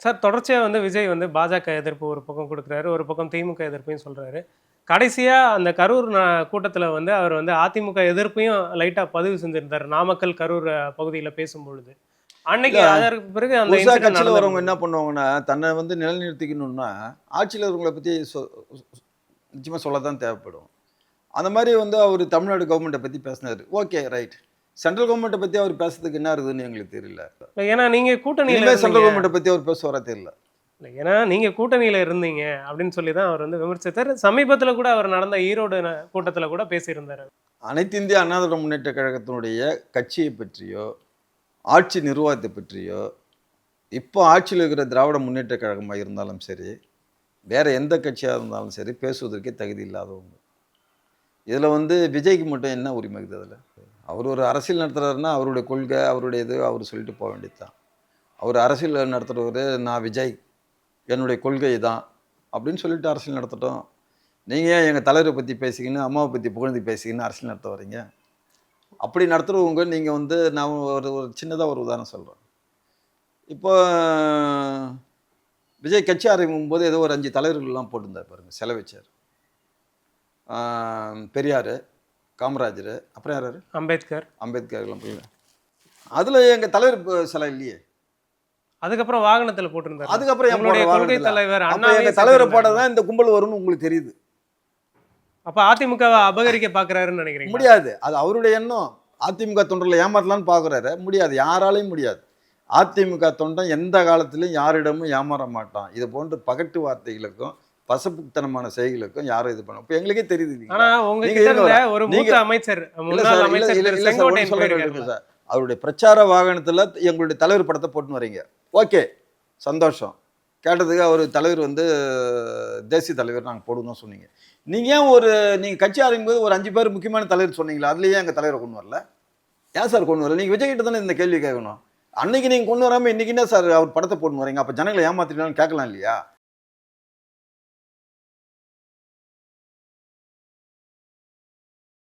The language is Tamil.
சார் தொடர்ச்சியாக வந்து விஜய் வந்து பாஜக எதிர்ப்பு ஒரு பக்கம் கொடுக்குறாரு, ஒரு பக்கம் திமுக எதிர்ப்பையும் சொல்கிறாரு. கடைசியாக அந்த கரூர் கூட்டத்தில் வந்து அவர் வந்து அதிமுக எதிர்ப்பையும் லைட்டாக பதிவு செஞ்சிருந்தார் நாமக்கல் கரூர் பகுதியில் பேசும்பொழுது. இல்ல அன்னைக்கு அதற்கு பிறகு அந்த புதுசா இன்சிடென்ட் கட்சியில வரவங்க நடந்தது. என்ன பண்ணுவாங்கன்னா, தன்னை வந்து நிலைநிறுத்திக்கணும்னா, ஆட்சியில இருக்கிறவங்கள பத்தி நிச்சயமா சொல்லத்தான் தேவைப்படும். அந்த மாரி வந்து அவரு தமிழ்நாடு கவர்மெண்ட்ட பத்தி பேசினாரு. Okay, right. சென்ட்ரல் கவர்மெண்ட்ட பத்தி அவர் பேசுறதுக்கு என்ன இருக்குதுன்னு எங்களுக்கு தெரியல. ஏன்னா நீங்க கூட்டணியில இனிமே இருந்தீங்க. சென்ட்ரல் கவர்மெண்ட்ட பத்தி அவர் பேசுவாரா தெரியல. ஏன்னா நீங்க கூட்டணியில இருந்தீங்க அப்படின்னு சொல்லி தான் அவர் வந்து விமர்சித்தார். சமீபத்தில் கூட அவர் நடந்த ஈரோடு கூட்டத்தில் கூட பேசியிருந்தார். அனைத்து இந்திய அண்ணா திராவிட முன்னேற்றக் கழகத்தினுடைய கட்சியை பற்றியோ, ஆட்சி நிர்வாகத்தை பற்றியோ, இப்போ ஆட்சியில் இருக்கிற திராவிட முன்னேற்றக் கழகமா இருந்தாலும் சரி, வேற எந்த கட்சியா இருந்தாலும் சரி, பேசுவதற்கே தகுதி இல்லாதவங்க. இதுல வந்து விஜய்க்கு மட்டும் என்ன உரிமை இருக்குது அதுல? அவர் ஒரு அரசியல் நடத்துறாருன்னா, அவருடைய கொள்கை, அவருடைய இது அவர் சொல்லிட்டு போக வேண்டியது தான். அவர் அரசியல் நடத்துறவரு, நான் விஜய், என்னுடைய கொள்கை தான் அப்படின்னு சொல்லிட்டு அரசியல் நடத்தட்டும். நீங்க ஏன் எங்க தலைவரை பத்தி பேசிக்கின்னு, அம்மாவை பத்தி புகழ்ந்து பேசிக்கின்னு அரசியல் நடத்த வர்றீங்க? அப்படி நடத்துறவங்க நீங்க வந்து நான் ஒரு ஒரு சின்னதா ஒரு உதாரணம் சொல்றேன். இப்போ விஜய் கட்சி ஆரம்பிக்கும் போது ஏதோ ஒரு 5 தலைவர்கள்லாம் போட்டிருந்தார் பாருங்க, சிலை வச்சார். பெரியார், காமராஜர், அப்புறம் யார்? அம்பேத்கர். அம்பேத்கர்லாம் போய் அதுல எங்க தலைவர் சிலை இல்லையே. அதுக்கப்புறம் வாகனத்துல போட்டிருந்தார். அதுக்கப்புறம் என் உங்களுடைய போடுற கொள்கை வாகனத்துல. தலைவர் அப்ப அண்ணாவையும் எங்க தலைவரை சேர்த்திருந்தாரு. போட தான் இந்த கும்பல் வரும்னு உங்களுக்கு தெரியுது. அப்ப அதிமுகவை அபகரிக்க பாக்குறாருன்னு நினைக்கிறீங்க? முடியாது. அது அவருடைய எண்ணம். அதிமுக தொண்டர்களை ஏமாத்தலாம்னு பார்க்குறாரு. முடியாது. யாராலையும் முடியாது. அதிமுக தொண்டன் எந்த காலத்திலும் யாரிடமும் ஏமாற மாட்டான். இது போன்ற பகட்டு வார்த்தைகளுக்கும் பசப்புத்தனமான செய்களுக்கும் யாரும் இது பண்ண. இப்ப எங்களுக்கே தெரியுது. ஆனா உங்ககிட்ட இருந்த ஒரு மூத்த அமைச்சர், முன்னாள் அமைச்சர் திரு செங்கோட்டையன் போயிருக்காரு. சார், அவருடைய பிரச்சார வாகனத்துல எங்களுடைய தலைவர் படத்தை போட்டுன்னு வரீங்க. ஓகே, சந்தோஷம். கேட்டதுக்கு அவர் தலைவர் வந்து தேசிய தலைவர் நாங்கள் போடுவோம் சொன்னீங்க. நீங்கள் ஏன் நீங்கள் கட்சி ஆரம்பிக்கும்போது ஒரு 5 பேர் முக்கியமான தலைவர் சொன்னீங்களா? அதுலேயே எங்கள் தலைவரை கொண்டு வரல? ஏன் சார் கொண்டு வரல? நீங்கள் விஜய்கிட்ட தானே இந்த கேள்வி கேட்கணும். அன்னைக்கு நீங்கள் கொண்டு வராமல் இன்னைக்கு என்ன சார் அவர் படத்தை போட்டு வரீங்க? அப்போ ஜனங்களை ஏமாத்திட்டாலும் கேட்கலாம் இல்லையா?